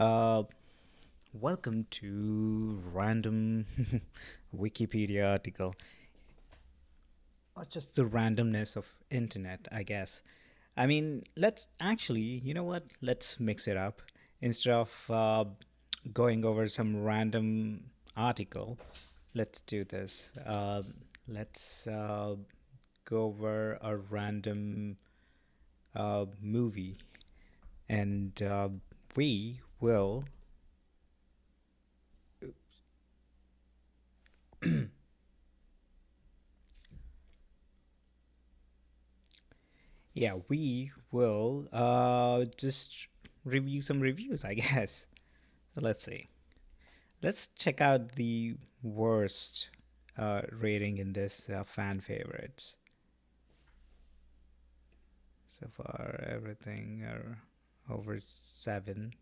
Uh, Welcome to random Wikipedia article, or just the randomness of internet, I guess. I mean, let's actually, you know what? Let's mix it up. Instead of going over some random article, let's do this. Let's go over a random movie, and we will Yeah, we will just review some reviews, I guess. So let's see. Let's check out the worst rating in this fan favorites. So far, everything are over 7.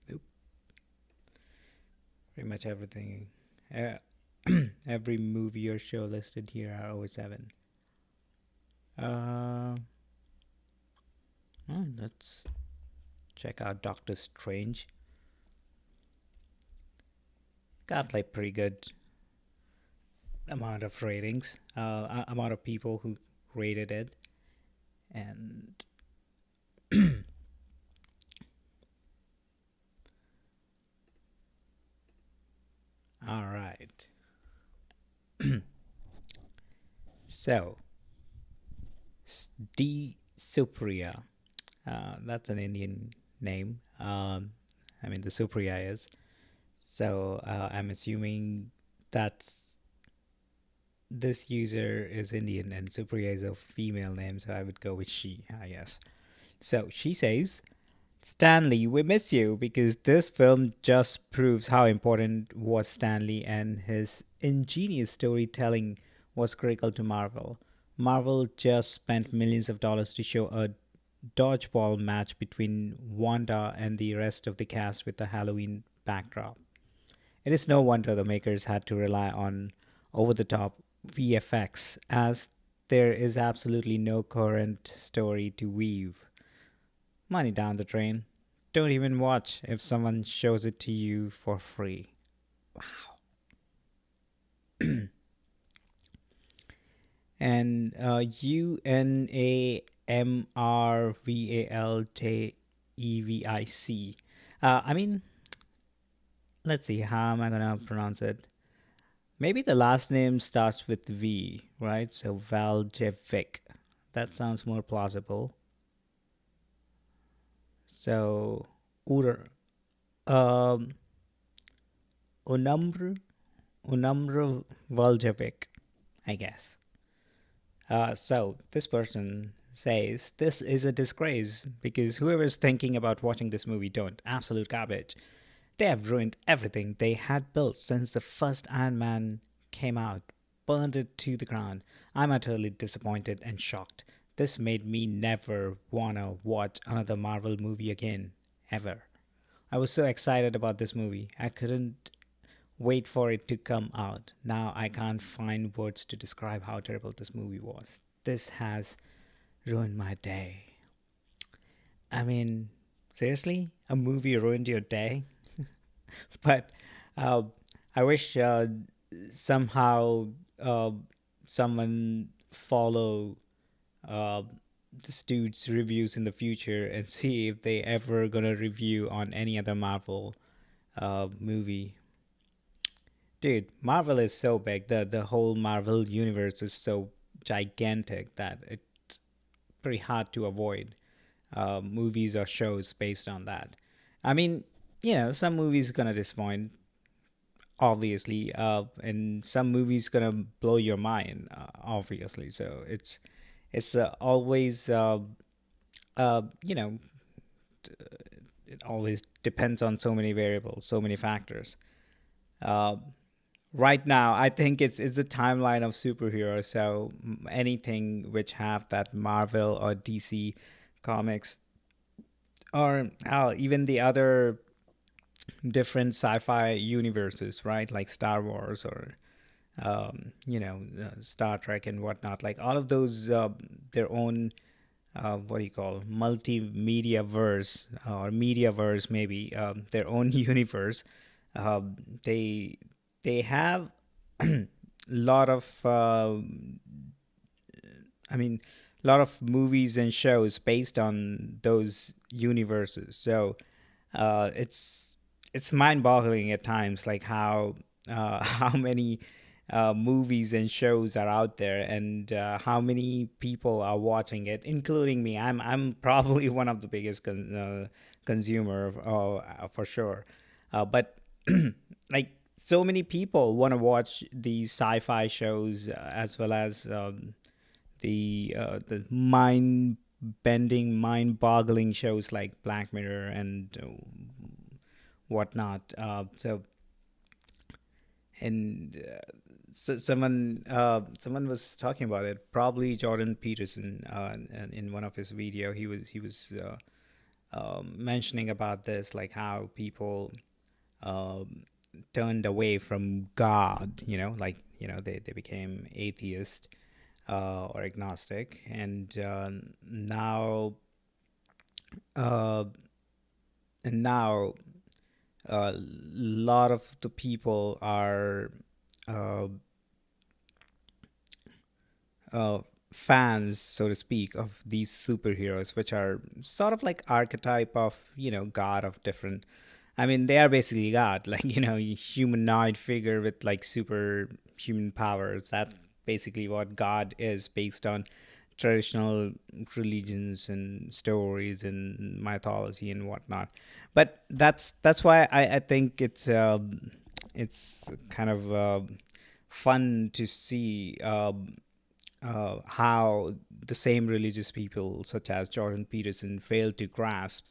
Nope, pretty much everything. Uh, every movie or show listed here are over 7. Uh, let's check out Doctor Strange. Got like pretty good amount of ratings, amount of people who rated it, and all right. So, D Supriya, that's an Indian name. I mean, the Supriya is. So, I'm assuming that this user is Indian and Supriya is a female name, so I would go with she, I guess. So, she says, Stanley, we miss you because this film just proves how important was Stanley and his ingenious storytelling was critical to Marvel. Marvel just spent millions of dollars to show a dodgeball match between Wanda and the rest of the cast with a Halloween backdrop. It is no wonder the makers had to rely on over the top VFX, as there is absolutely no coherent story to weave. Money down the drain. Don't even watch if someone shows it to you for free. And UNAMRVALJEVIC. I mean, let's see, how am I gonna pronounce it? Maybe the last name starts with V, right? So Valjevic. That sounds more plausible. So Ur um Unamr Unamr Valjevic, I guess. So this person says this is a disgrace because whoever's thinking about watching this movie don't. Absolute garbage. They have ruined everything they had built since the first Iron Man came out, burned it to the ground. I'm utterly disappointed and shocked. This made me never wanna watch another Marvel movie again, ever. I was so excited about this movie. I couldn't wait for it to come out. Now I can't find words to describe how terrible this movie was. This has ruined my day. I mean, seriously? A movie ruined your day? But uh, I wish somehow uh, someone follow uh, this dude's reviews in the future and see if they ever gonna review on any other Marvel movie. Dude, Marvel is so big. The whole Marvel universe is so gigantic that it's pretty hard to avoid movies or shows based on that. I mean, some movies gonna disappoint, obviously, and some movies gonna blow your mind, obviously. So it's always you know it always depends on so many variables, so many factors. Uh, right now I think it's a timeline of superheroes, so anything which have that Marvel or DC comics, or hell, even the other different sci-fi universes, right, like Star Wars or Star Trek and whatnot, like all of those their own what do you call, multimedia verse or media verse, maybe their own universe. They they have lot of I mean, a lot of movies and shows based on those universes. So it's mind-boggling at times, like how how many movies and shows are out there, and how many people are watching it, including me. I'm probably one of the biggest consumer of, for sure. But like so many people want to watch these sci-fi shows as well as the mind-bending, mind-boggling shows like Black Mirror and whatnot. And so someone was talking about it. Probably Jordan Peterson, in one of his video, he was mentioning about this, like how people um, turned away from God. Like they became atheist or agnostic, and now uh, and now a lot of the people are uh, uh, fans, so to speak, of these superheroes, which are sort of like archetype of God of different. I mean, they are basically God, like humanoid figure with like super human powers. That's basically what God is, based on traditional religions and stories and mythology and whatnot. But that's why I think it's kind of fun to see how the same religious people, such as Jordan Peterson, failed to grasp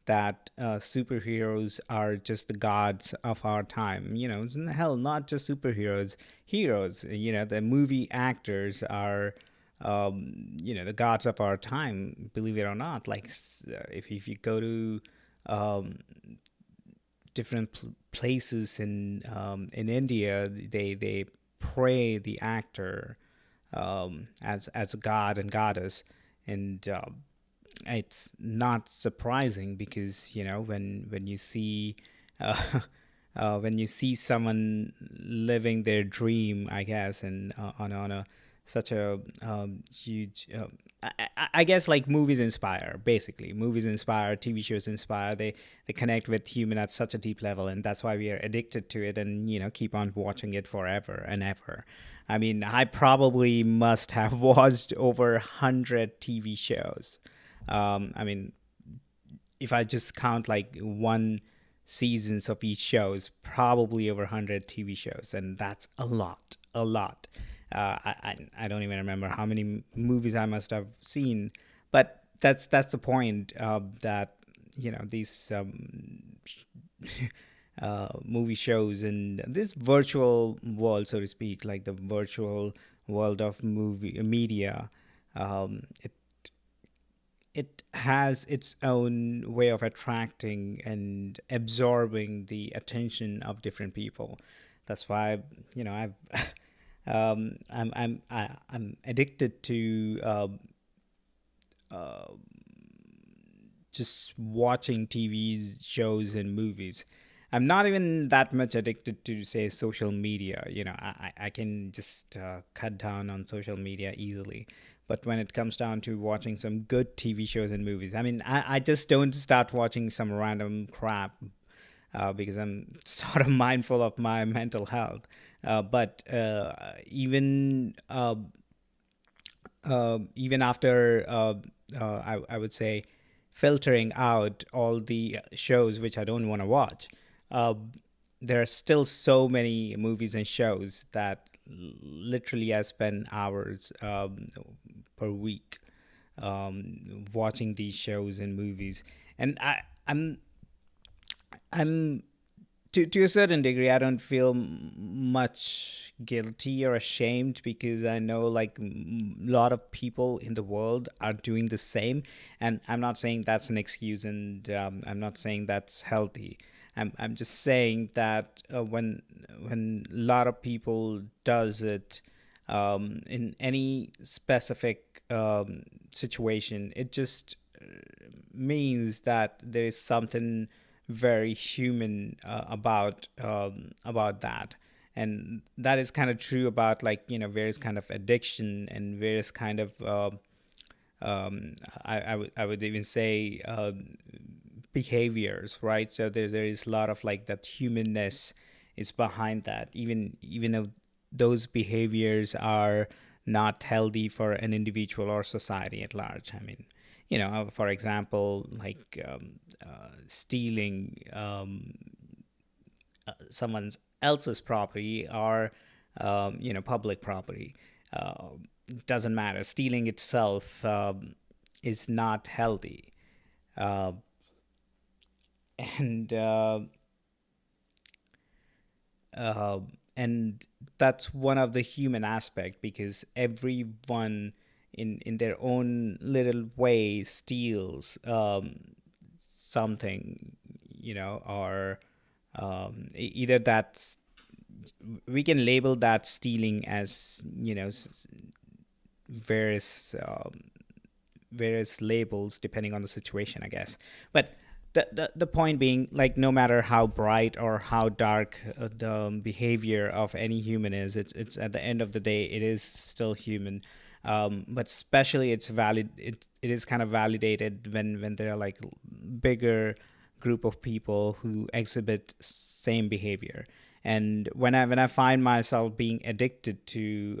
that superheroes are just the gods of our time. Hell, not just superheroes, heroes. The movie actors are, the gods of our time. Believe it or not, like if you go to um, different places in India, they pray the actor as a god and goddess, and it's not surprising because when you see when you see someone living their dream, I guess, and on a such a huge. I guess like movies inspire. Basically, movies inspire. TV shows inspire. They connect with human at such a deep level, and that's why we are addicted to it, and keep on watching it forever and ever. I mean, I probably must have watched over 100 TV shows. I mean, if I just count like one seasons of each shows, probably over 100 TV shows, and that's a lot, a lot. I don't even remember how many movies I must have seen, but that's the point, that these movie shows and this virtual world, so to speak, like the virtual world of movie media, it has its own way of attracting and absorbing the attention of different people. That's why I've I'm addicted to uh, just watching TV shows and movies. I'm not even that much addicted to, say, social media. I can just cut down on social media easily. But when it comes down to watching some good TV shows and movies, I mean, I just don't start watching some random crap because I'm sort of mindful of my mental health. But even after I would say filtering out all the shows which I don't want to watch, uh, there are still so many movies and shows that literally I spend hours per week watching these shows and movies, and I'm to a certain degree, I don't feel much guilty or ashamed because I know like a lot of people in the world are doing the same, and I'm not saying that's an excuse, and I'm not saying that's healthy. I'm just saying that when a lot of people does it, in any specific situation. It just means that there is something very human about that, and that is kind of true about, like, various kind of addiction and various kind of I would even say behaviors, right? So there is a lot of like that humanness is behind that, even if those behaviors are not healthy for an individual or society at large. I mean, for example, like stealing someone else's property, or public property. Doesn't matter. Stealing itself is not healthy, uh, and uh, and that's one of the human aspect, because everyone in their own little way steals something, or either that's, we can label that stealing as, various various labels depending on the situation, I guess. But the point being, like, no matter how bright or how dark the behavior of any human is, it's at the end of the day, it is still human. But especially it's valid. It is kind of validated when there are like bigger group of people who exhibit same behavior. And when I find myself being addicted to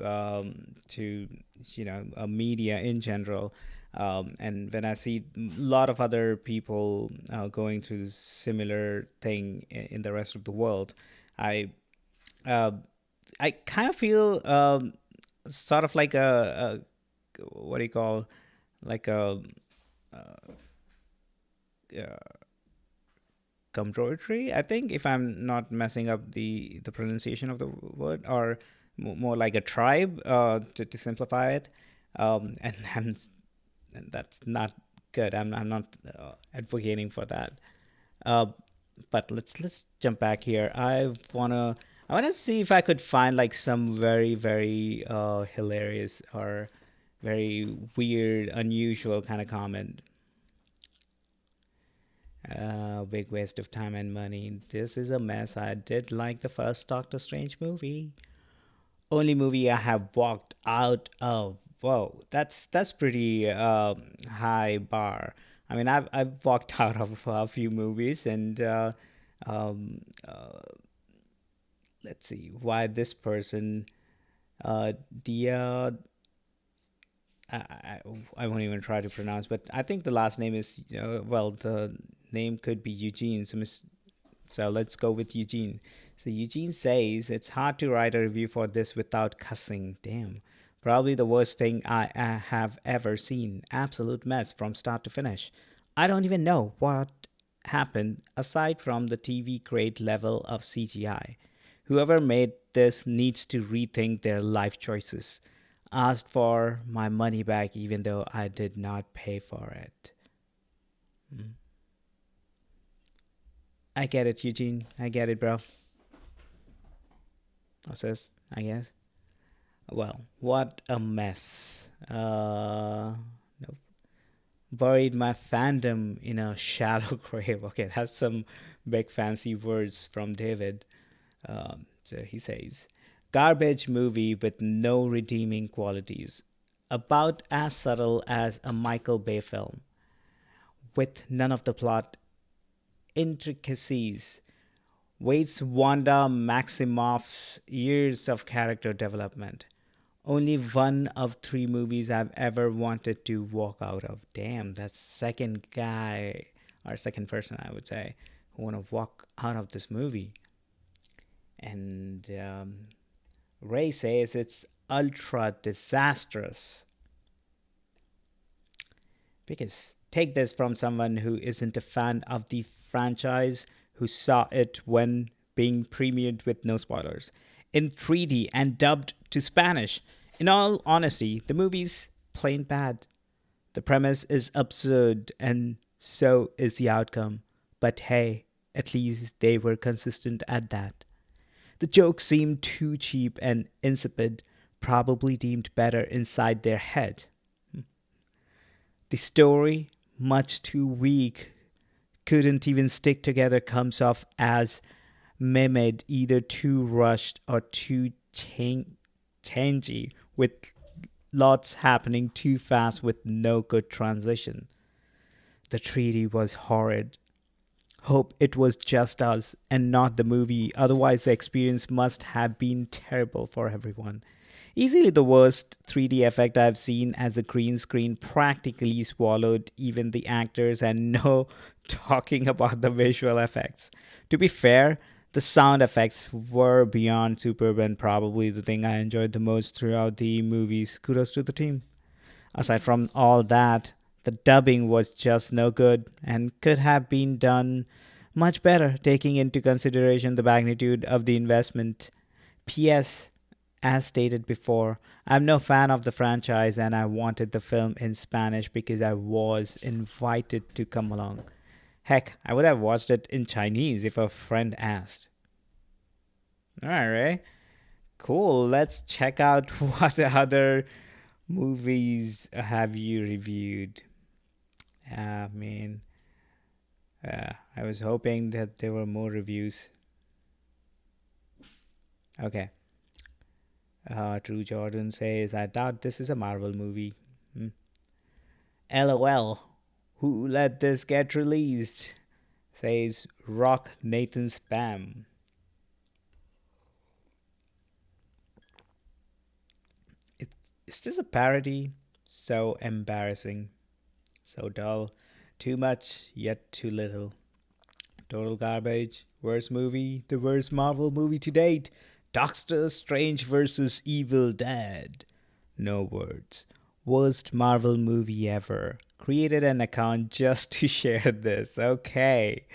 media in general, and when I see a lot of other people going through similar thing in the rest of the world, I uh, I kind of feel sort of like a what do you call, like a uh, Gumdroidery, I think, if I'm not messing up the pronunciation of the word, or more like a tribe, to simplify it. And and that's not good. I'm not advocating for that. Uh, but let's jump back here. I wanna see if I could find like some very hilarious or very weird, unusual kind of comment. Big waste of time and money. This is a mess. I did like the first Doctor Strange movie. Only movie I have walked out of. Whoa, that's pretty high bar. I mean, I've walked out of a few movies, and um, uh, let's see why this person, Dia. I, I, I won't even try to pronounce, but I think the last name is, well, the name could be Eugene. So let's go with Eugene. So Eugene says it's hard to write a review for this without cussing. Damn. Probably the worst thing I have ever seen. Absolute mess from start to finish. I don't even know what happened aside from the TV grade level of CGI. Whoever made this needs to rethink their life choices. Asked for my money back even though I did not pay for it. Mm. I get it, Eugene. I get it, bro. Says, I guess. Well, what a mess. Nope. Buried my fandom in a shallow grave. Okay, that's some big fancy words from David. So he says, garbage movie with no redeeming qualities. About as subtle as a Michael Bay film, with none of the plot intricacies. Waits Wanda Maximoff's years of character development. Only one of three movies I've ever wanted to walk out of. Damn, that's second guy, or second person, I would say, who want to walk out of this movie. And Ray says it's ultra disastrous. Because take this from someone who isn't a fan of the franchise, who saw it when being premiered with no spoilers, in 3D and dubbed to Spanish. In all honesty, the movie's plain bad. The premise is absurd, and so is the outcome. But hey, at least they were consistent at that. The jokes seemed too cheap and insipid, probably deemed better inside their head. The story, much too weak, couldn't even stick together, comes off as mimicked, either too rushed or too changey, with lots happening too fast with no good transition. The treaty was horrid. Hope it was just us and not the movie, otherwise, the experience must have been terrible for everyone. Easily the worst 3D effect I've seen, as the green screen practically swallowed even the actors, and no talking about the visual effects. To be fair, the sound effects were beyond superb and probably the thing I enjoyed the most throughout the movies. Kudos to the team. Aside from all that, the dubbing was just no good and could have been done much better, taking into consideration the magnitude of the investment. P.S. As stated before, I'm no fan of the franchise and I wanted the film in Spanish because I was invited to come along. Heck, I would have watched it in Chinese if a friend asked. Alright, cool. Let's check out what other movies have you reviewed. I mean, I was hoping that there were more reviews. Okay. True Jordan says, I doubt this is a Marvel movie. Hmm. LOL. Who let this get released? Says Rock Nathan Spam. It, is this a parody? So embarrassing. So dull. Too much, yet too little. Total garbage. Worst movie. The worst Marvel movie to date. Doctor Strange vs. Evil Dead. No words. Worst Marvel movie ever. Created an account just to share this. Okay.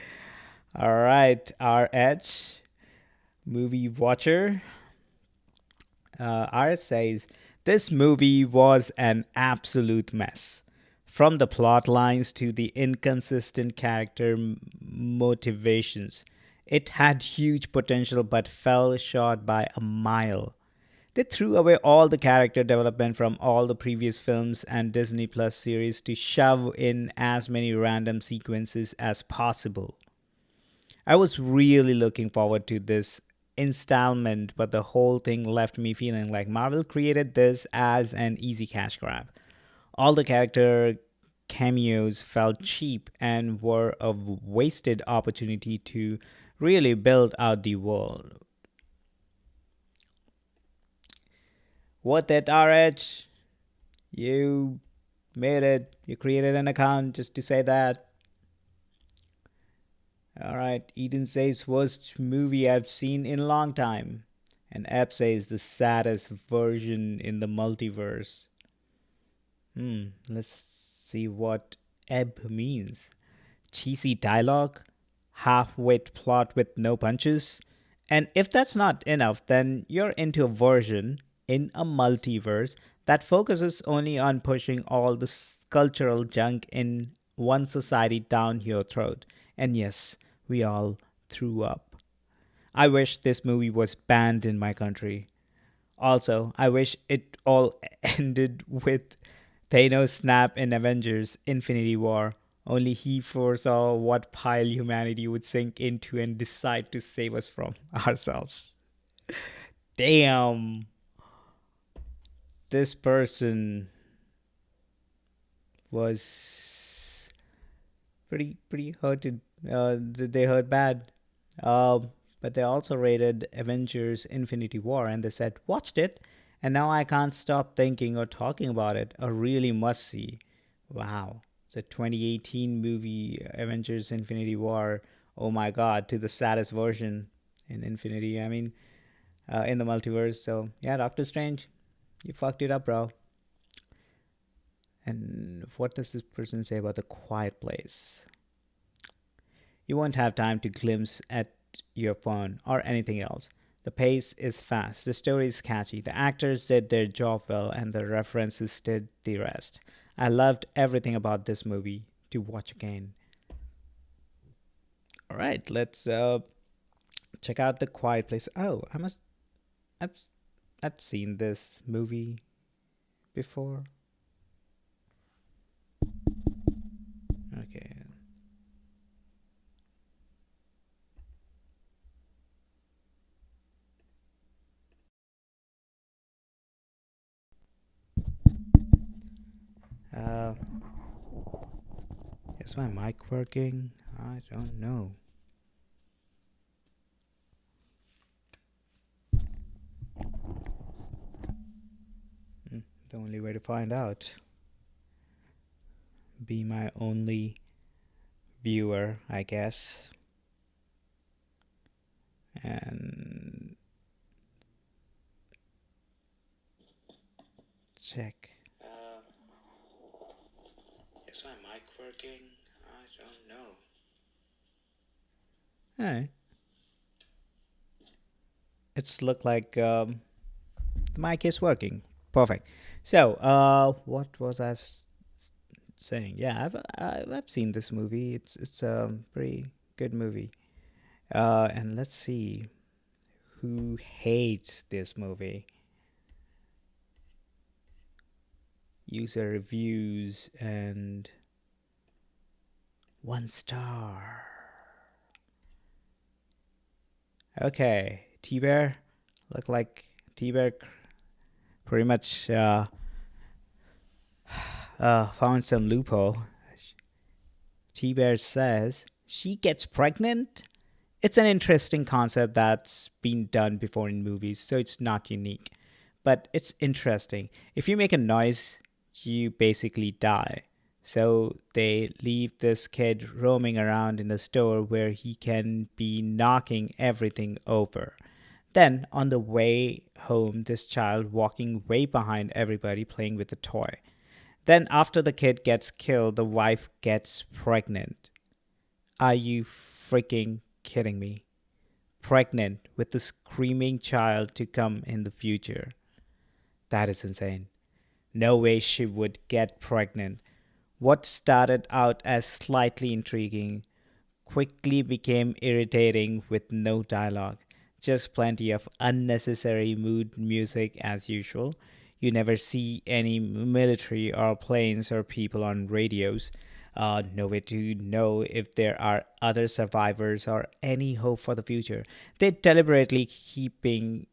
Alright. Our Edge. Movie Watcher. R says, this movie was an absolute mess. From the plot lines to the inconsistent character motivations, it had huge potential but fell short by a mile. They threw away all the character development from all the previous films and Disney Plus series to shove in as many random sequences as possible. I was really looking forward to this installment, but the whole thing left me feeling like Marvel created this as an easy cash grab. All the character cameos felt cheap and were a wasted opportunity to really build out the world. What that RH? You made it. You created an account just to say that. Alright, Eden says worst movie I've seen in a long time. And Ebb says the saddest version in the multiverse. Let's see what Ebb means. Cheesy dialogue, half-wit plot with no punches. And if that's not enough, then you're into a version in a multiverse that focuses only on pushing all the cultural junk in one society down your throat. And yes, we all threw up. I wish this movie was banned in my country. Also, I wish it all ended with Thanos' snap in Avengers Infinity War. Only he foresaw what pile humanity would sink into and decide to save us from ourselves. Damn. This person was pretty hurted. They hurt bad. But they also rated Avengers Infinity War and they said, watched it, and now I can't stop thinking or talking about it. A really must see. Wow. It's a 2018 movie, Avengers Infinity War. Oh my god, to the saddest version in Infinity. I mean, in the multiverse. So, yeah, Doctor Strange, you fucked it up, bro. And what does this person say about The Quiet Place? You won't have time to glimpse at your phone or anything else. The pace is fast, the story is catchy, the actors did their job well, and the references did the rest. I loved everything about this movie to watch again. All right, let's check out The Quiet Place. Oh, I've I've seen this movie before. Okay. Uh, is my mic working? I don't know. Hmm, the only way to find out. Be my only viewer, I guess. And check. Is my mic working? I don't know. Hey, it's look like the mic is working. Perfect. So, what was saying? Yeah, I've seen this movie. It's a pretty good movie. And let's see who hates this movie. User reviews and 1 star. Okay, T Bear. Look like T Bear pretty much found some loophole. T Bear says she gets pregnant. It's an interesting concept that's been done before in movies, so it's not unique. But it's interesting. If you make a noise, you basically die. So they leave this kid roaming around in the store where he can be knocking everything over. Then, on the way home, this child walking way behind everybody playing with a toy. Then, after the kid gets killed, the wife gets pregnant. Are you freaking kidding me? Pregnant with a screaming child to come in the future. That is insane. No way she would get pregnant. What started out as slightly intriguing quickly became irritating with no dialogue. Just plenty of unnecessary mood music as usual. You never see any military or planes or people on radios. No way to know if there are other survivors or any hope for the future. They're deliberately keeping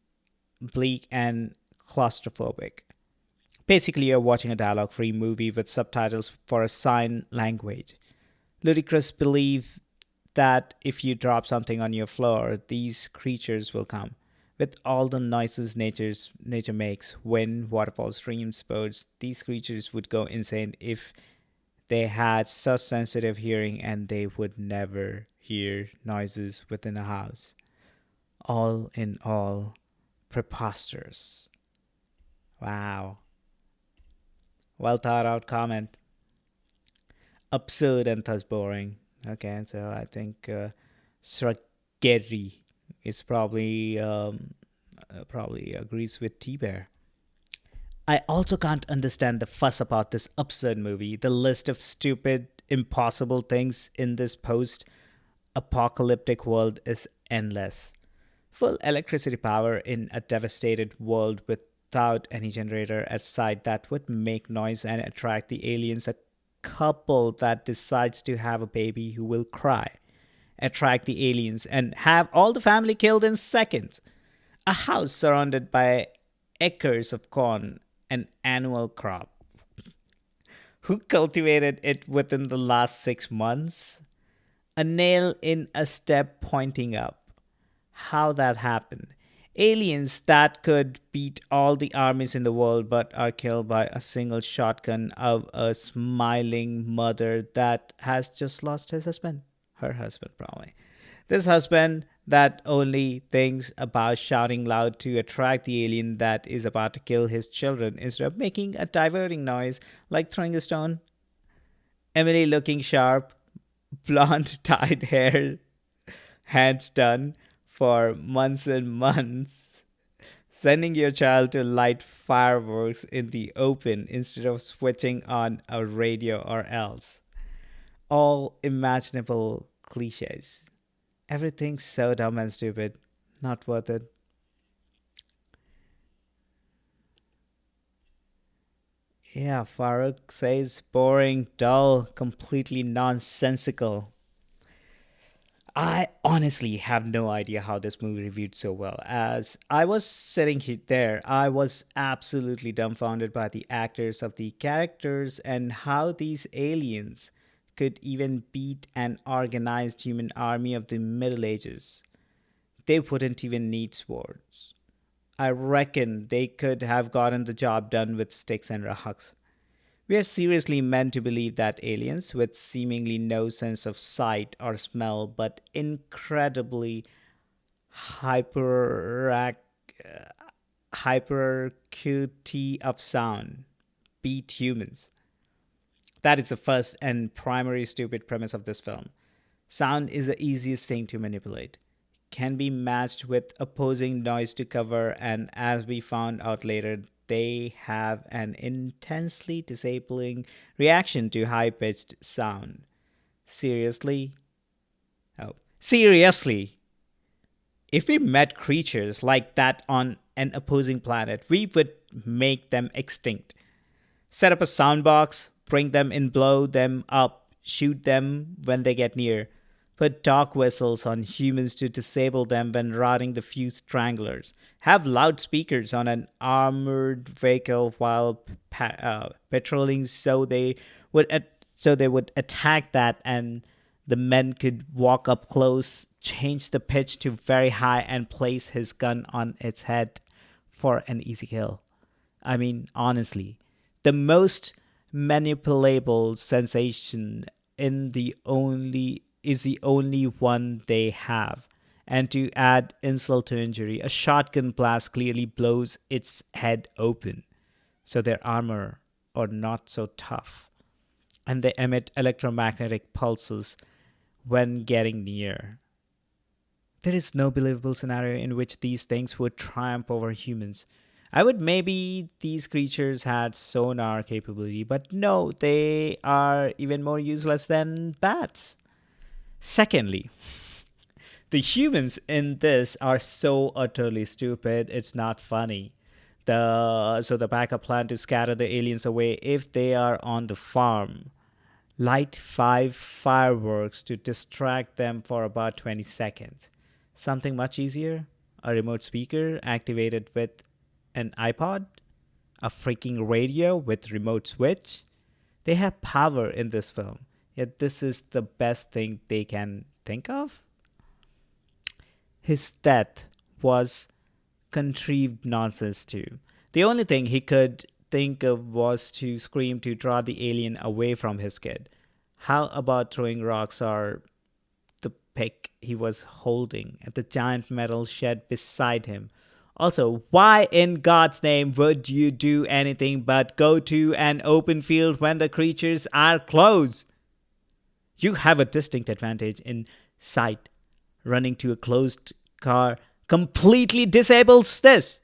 bleak and claustrophobic. Basically, you're watching a dialogue free movie with subtitles for a sign language. Ludicrous belief that if you drop something on your floor, these creatures will come. With all the noises nature makes, wind, waterfalls, streams, birds, these creatures would go insane if they had such sensitive hearing and they would never hear noises within a house. All in all, preposterous. Wow. Well thought out comment. Absurd and thus boring. Okay, so I think Srageri is probably agrees with T Bear. I also can't understand the fuss about this absurd movie. The list of stupid, impossible things in this post apocalyptic world is endless. Full electricity power in a devastated world without any generator at site that would make noise and attract the aliens. A couple that decides to have a baby who will cry, attract the aliens, and have all the family killed in seconds. A house surrounded by acres of corn, an annual crop. Who cultivated it within the last 6 months? A nail in a step pointing up. How that happened. Aliens that could beat all the armies in the world but are killed by a single shotgun of a smiling mother that has just lost his husband. Her husband, probably. This husband that only thinks about shouting loud to attract the alien that is about to kill his children instead of making a diverting noise like throwing a stone. Emily looking sharp, blonde dyed hair, hands done for months and months, sending your child to light fireworks in the open instead of switching on a radio or else. All imaginable cliches. Everything's so dumb and stupid. Not worth it. Yeah, Farooq says boring, dull, completely nonsensical. I honestly have no idea how this movie reviewed so well. As I was sitting there, I was absolutely dumbfounded by the actors of the characters and how these aliens could even beat an organized human army of the Middle Ages. They wouldn't even need swords. I reckon they could have gotten the job done with sticks and rocks. We are seriously meant to believe that aliens, with seemingly no sense of sight or smell but incredibly hyper hyperacuity of sound, beat humans. That is the first and primary stupid premise of this film. Sound is the easiest thing to manipulate. Can be matched with opposing noise to cover, and as we found out later, they have an intensely disabling reaction to high pitched sound. Seriously? Oh, seriously? If we met creatures like that on an opposing planet, we would make them extinct. Set up a soundbox, bring them in, blow them up, shoot them when they get near. Put dog whistles on humans to disable them when routing the few stranglers. Have loudspeakers on an armored vehicle while patrolling so they would attack that, and the men could walk up close, change the pitch to very high, and place his gun on its head for an easy kill. I mean, honestly, the most manipulable sensation in the only is the only one they have. And to add insult to injury, a shotgun blast clearly blows its head open, so their armor are not so tough, and they emit electromagnetic pulses when getting near. There is no believable scenario in which these things would triumph over humans. I would maybe these creatures had sonar capability, but no, they are even more useless than bats. Secondly, the humans in this are so utterly stupid, it's not funny. The backup plan to scatter the aliens away if they are on the farm. Light 5 fireworks to distract them for about 20 seconds. Something much easier? A remote speaker activated with an iPod? A freaking radio with remote switch? They have power in this film, yet this is the best thing they can think of? His death was contrived nonsense too. The only thing he could think of was to scream to draw the alien away from his kid. How about throwing rocks or the pick he was holding at the giant metal shed beside him? Also, why in God's name would you do anything but go to an open field when the creatures are close? You have a distinct advantage in sight. Running to a closed car completely disables this.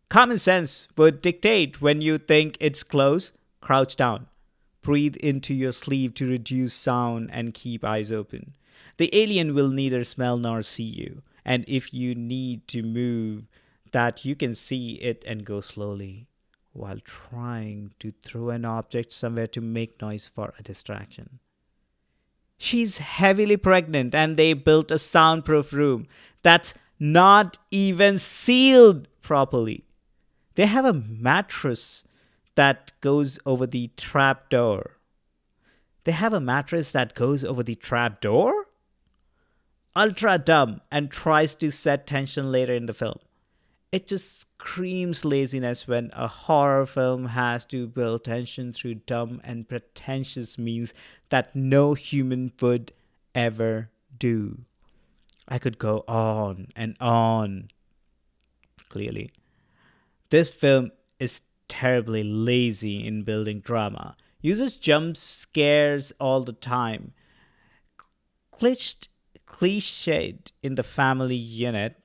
Common sense would dictate when you think it's close, crouch down. Breathe into your sleeve to reduce sound and keep eyes open. The alien will neither smell nor see you. And if you need to move, that you can see it and go slowly while trying to throw an object somewhere to make noise for a distraction. She's heavily pregnant and they built a soundproof room that's not even sealed properly. They have a mattress that goes over the trap door. They have a mattress that goes over the trap door? Ultra dumb and tries to set tension later in the film. It just screams laziness when a horror film has to build tension through dumb and pretentious means that no human would ever do. I could go on and on. Clearly, this film is terribly lazy in building drama. Uses jump scares all the time. Cliched, cliched in the family unit.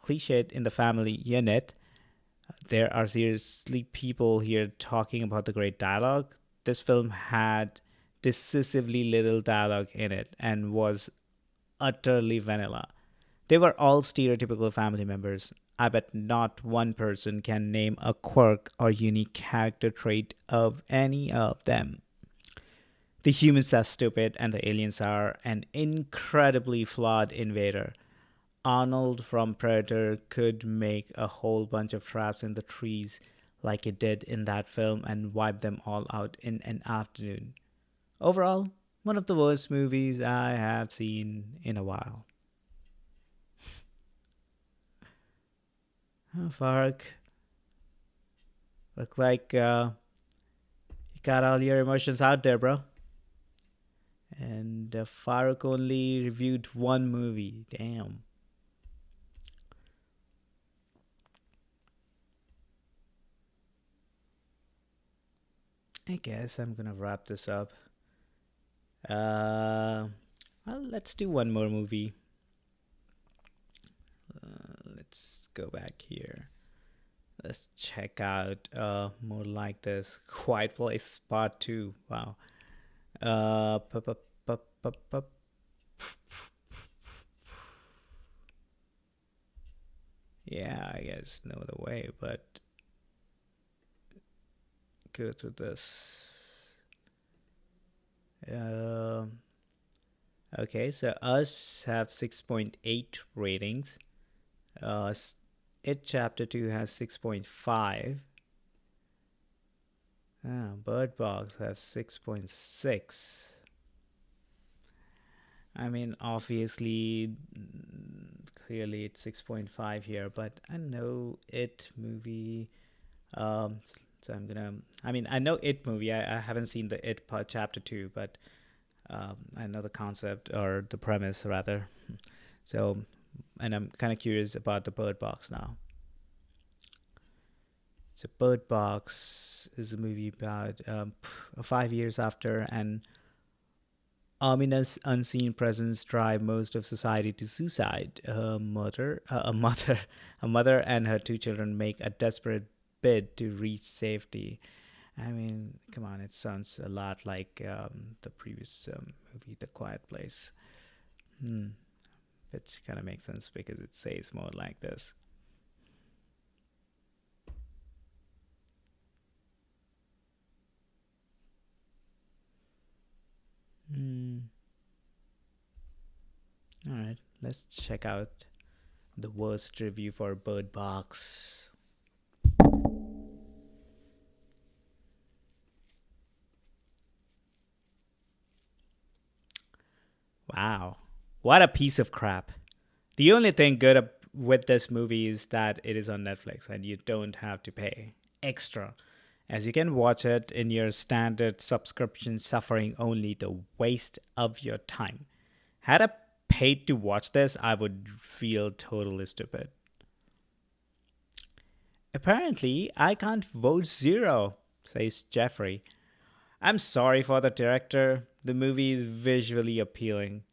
Cliched in the family unit. There are seriously people here talking about the great dialogue. This film had decisively little dialogue in it and was utterly vanilla. They were all stereotypical family members. I bet not one person can name a quirk or unique character trait of any of them. The humans are stupid and the aliens are an incredibly flawed invader. Arnold from Predator could make a whole bunch of traps in the trees like he did in that film and wipe them all out in an afternoon. Overall, one of the worst movies I have seen in a while. Fark, look like you got all your emotions out there, bro. And Farooq only reviewed one movie. Damn. I guess I'm gonna wrap this up. Uh, well, let's do one more movie. Let's go back here. Let's check out more like this. Quiet Place Part 2. Wow. Uh, pu- pu- pu- pu- pu- yeah, I guess no other way but go to this. Um, okay, so us have 6.8 ratings. Uh, It Chapter 2 has 6.5. Bird Box has 6.6. I mean, obviously, clearly it's 6.5 here, but I know It movie. Um, so I'm gonna. I mean, I know It movie. I haven't seen the It part chapter 2, but I know the concept or the premise rather. So, and I'm kind of curious about the Bird Box now. So, Bird Box is a movie about 5 years after an ominous unseen presence drive most of society to suicide. A mother and her two children make a desperate bid to reach safety. I mean, come on, it sounds a lot like the previous movie, The Quiet Place. Hmm. Which kind of makes sense because it says more like this. Hmm. All right, let's check out the worst review for Bird Box. Wow, what a piece of crap. The only thing good with this movie is that it is on Netflix and you don't have to pay extra, as you can watch it in your standard subscription, suffering only the waste of your time. Had I paid to watch this, I would feel totally stupid. Apparently, I can't vote zero, says Jeffrey. I'm sorry for the director. The movie is visually appealing.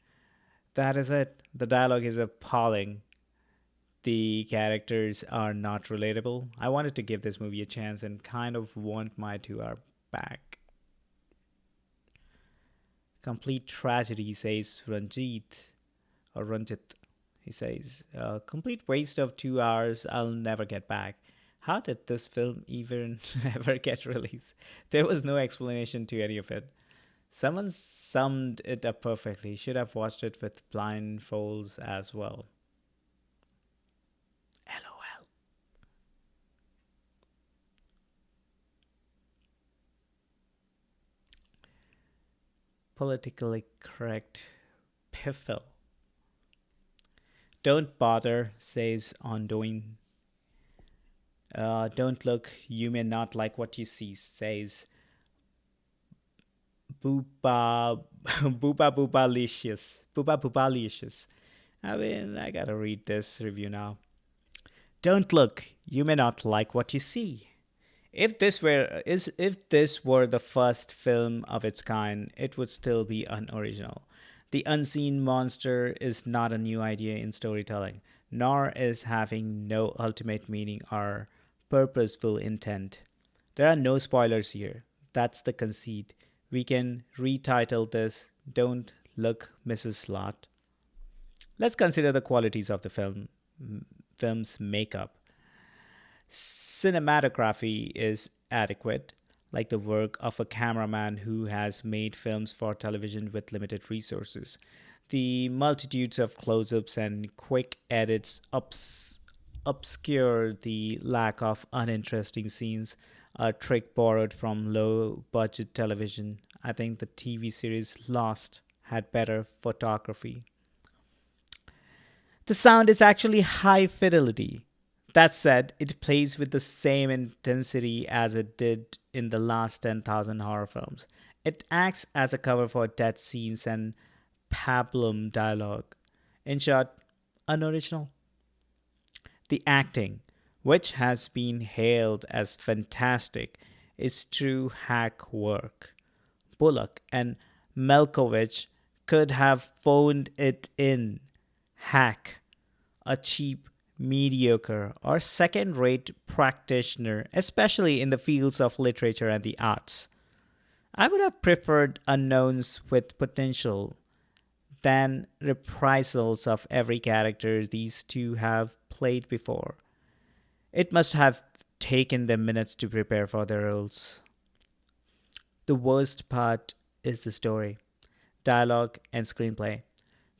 That is it. The dialogue is appalling. The characters are not relatable. I wanted to give this movie a chance and kind of want my 2 hour back. Complete tragedy, says Ranjit or Ranjit. He says, complete waste of 2 hours. I'll never get back. How did this film even ever get released? There was no explanation to any of it. Someone summed it up perfectly. Should have watched it with blindfolds as well. LOL. Politically correct piffle. Don't bother, says Ondoing. Don't look, you may not like what you see, says Booba Boobalicious. I mean, I gotta read this review now. Don't look, you may not like what you see. If this were the first film of its kind, it would still be unoriginal. The unseen monster is not a new idea in storytelling, nor is having no ultimate meaning or purposeful intent. There are no spoilers here. That's the conceit. We can retitle this Don't Look, Mrs. Slot. Let's consider the qualities of the film's makeup. Cinematography is adequate, like the work of a cameraman who has made films for television with limited resources. The multitudes of close ups and quick edits obscure the lack of uninteresting scenes, a trick borrowed from low budget television. I think the TV series Lost had better photography. The sound is actually high fidelity. That said, it plays with the same intensity as it did in the last 10,000 horror films. It acts as a cover for death scenes and pablum dialogue. In short, unoriginal. The acting, which has been hailed as fantastic, is true hack work. Bullock and Malkovich could have phoned it in. Hack, a cheap, mediocre, or second rate practitioner, especially in the fields of literature and the arts. I would have preferred unknowns with potential than reprisals of every character these two have played before. It must have taken them minutes to prepare for their roles. The worst part is the story, dialogue, and screenplay.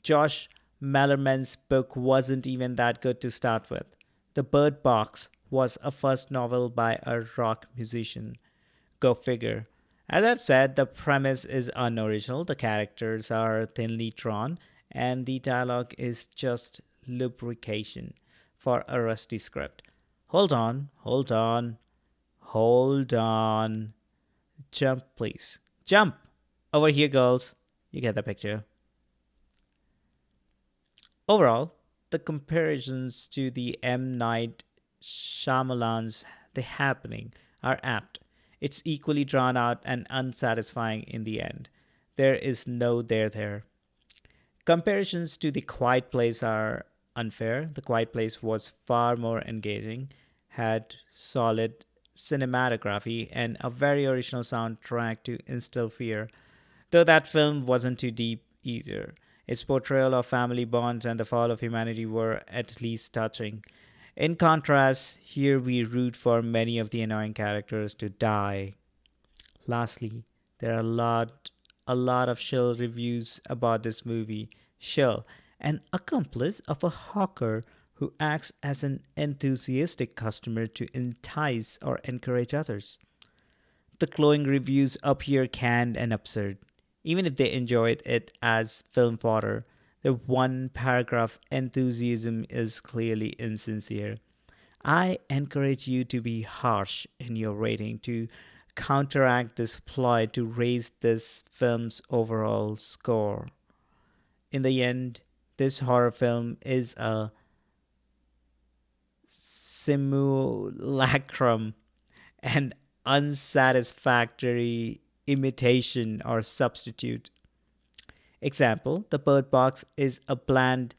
Josh Mallerman's book wasn't even that good to start with. The Bird Box was a first novel by a rock musician. Go figure. As I've said, the premise is unoriginal, the characters are thinly drawn, and the dialogue is just lubrication for a rusty script. Hold on. Jump, please. Jump! Over here, girls. You get the picture. Overall, the comparisons to the M. Night Shyamalan's The Happening are apt. It's equally drawn out and unsatisfying in the end. There is no there. Comparisons to The Quiet Place are unfair. The Quiet Place was far more engaging, had solid cinematography, and a very original soundtrack to instill fear, though that film wasn't too deep either. Its portrayal of family bonds and the fall of humanity were at least touching. In contrast, here we root for many of the annoying characters to die. Lastly, there are a lot of shill reviews about this movie. Shill, an accomplice of a hawker who acts as an enthusiastic customer to entice or encourage others. The glowing reviews appear canned and absurd. Even if they enjoyed it as film fodder, the one paragraph enthusiasm is clearly insincere. I encourage you to be harsh in your rating to counteract this ploy to raise this film's overall score. In the end, this horror film is a simulacrum, an unsatisfactory imitation or substitute. Example, The Bird Box is a bland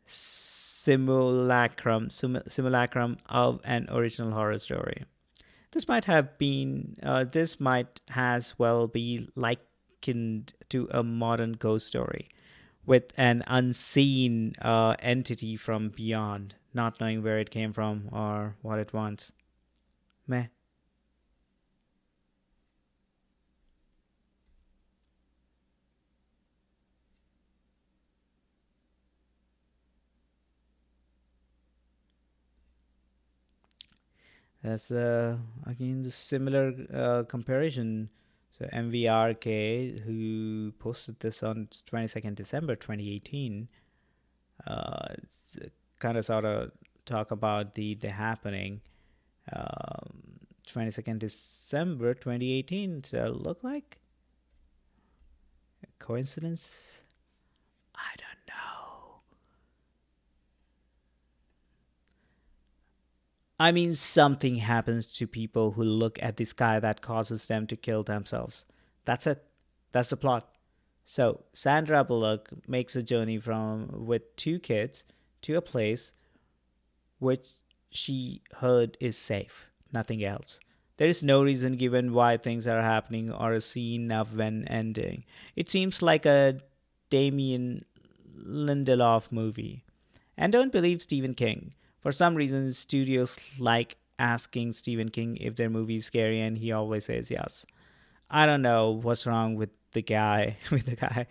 simulacrum of an original horror story. This might as well be likened to a modern ghost story with an unseen entity from beyond, not knowing where it came from or what it wants. Meh. That's again the similar comparison. So MVRK, who posted this on 22nd December 2018, kind of sort of talk about the happening. 22nd December 2018. So look like a coincidence. I don't know. I mean, something happens to people who look at the sky that causes them to kill themselves. That's it. That's the plot. So Sandra Bullock makes a journey from with two kids to a place which she heard is safe. Nothing else. There is no reason given why things are happening or a scene of when ending. It seems like a Damien Lindelof movie. And don't believe Stephen King. For some reason, studios like asking Stephen King if their movie is scary, and he always says yes. I don't know what's wrong with the guy, with the guy.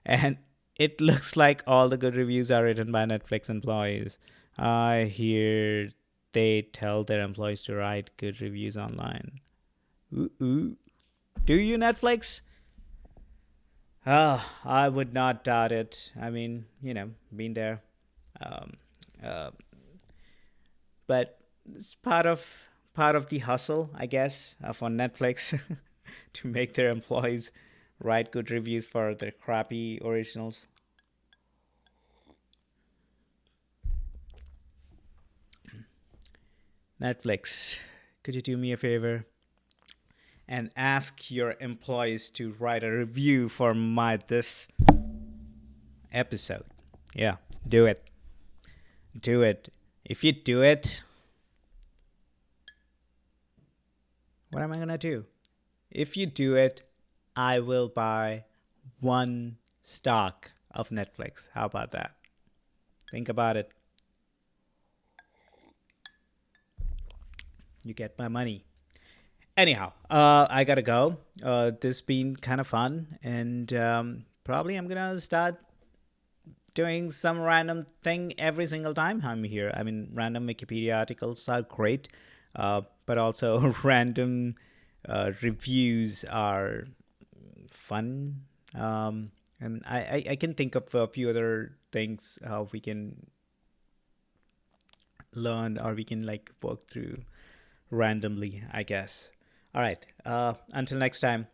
And it looks like all the good reviews are written by Netflix employees. I hear they tell their employees to write good reviews online. Ooh, ooh. Do you, Netflix? I would not doubt it. I mean, been there. Um, uh, but it's part of the hustle, I guess, for Netflix to make their employees write good reviews for their crappy originals. Netflix, could you do me a favor and ask your employees to write a review for my this episode? Yeah, do it. Do it. If you do it, what am I gonna do? If you do it, I will buy one stock of Netflix. How about that? Think about it. You get my money. Anyhow, I gotta go. This been kind of fun, and probably I'm gonna start doing some random thing every single time I'm here. I mean, random Wikipedia articles are great, but also random reviews are fun. And I can think of a few other things we can learn or we can like work through randomly, I guess. All right. Until next time.